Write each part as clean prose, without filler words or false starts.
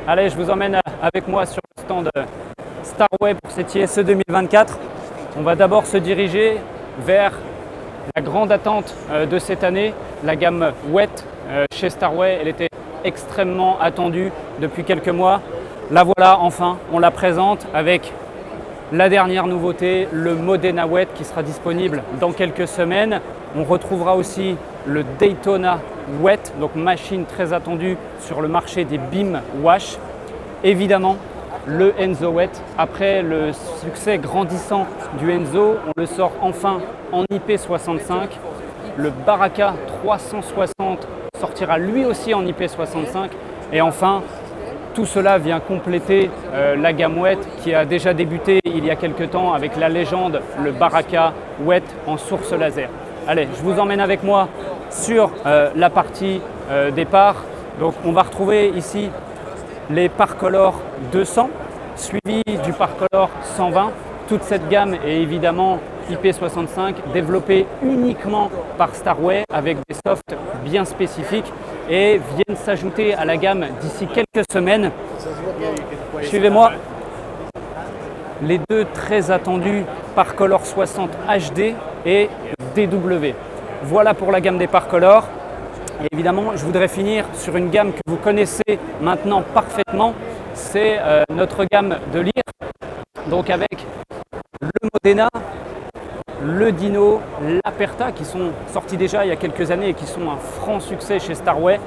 Allez, je vous emmène avec moi sur le stand Starway pour cette ISE 2024. On va d'abord se diriger vers la grande attente de cette année, la gamme Wet chez Starway. Elle était extrêmement attendue depuis quelques mois. La voilà enfin, on la présente avec la dernière nouveauté, le Modena Wet qui sera disponible dans quelques semaines. On retrouvera aussi le Daytona Wet, donc machine très attendue sur le marché des BIM Wash. Évidemment, le Enzo Wet. Après le succès grandissant du Enzo, on le sort enfin en IP65. Le Baraka 360 sortira lui aussi en IP65. Et enfin, tout cela vient compléter la gamme Wet qui a déjà débuté il y a quelques temps avec la légende, le Baraka Wet en source laser. Allez, je vous emmène avec moi sur la partie départ. Donc on va retrouver ici les Parcolor 200 suivi du Parcolor 120. Toute cette gamme est évidemment IP65 développée uniquement par Starway avec des softs bien spécifiques et viennent s'ajouter à la gamme d'ici quelques semaines. Suivez-moi. Les deux très attendus Parcolor 60 HD et DW. Voilà pour la gamme des Parcolor. Et évidemment, je voudrais finir sur une gamme que vous connaissez maintenant parfaitement. C'est notre gamme de Lear. Donc avec le Modena, le Dino, l'Aperta qui sont sortis déjà il y a quelques années et qui sont un franc succès chez Starway.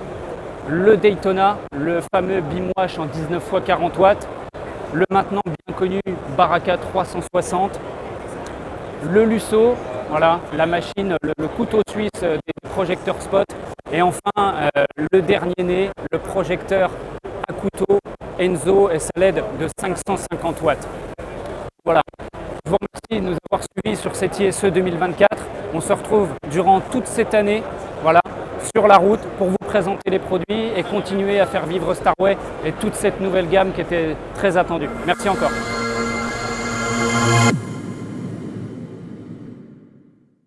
Le Daytona, le fameux BIM Wash en 19 x 40 watts. Le maintenant bien connu Baraka 360. Le Lusso, voilà, la machine, le couteau suisse des projecteurs spot. Et enfin, le dernier né, le projecteur à couteau Enzo SLED de 550 watts. Voilà. Je vous remercie de nous avoir suivis sur cette ISE 2024. On se retrouve durant toute cette année, voilà, sur la route pour vous présenter les produits et continuer à faire vivre Starway et toute cette nouvelle gamme qui était très attendue. Merci encore.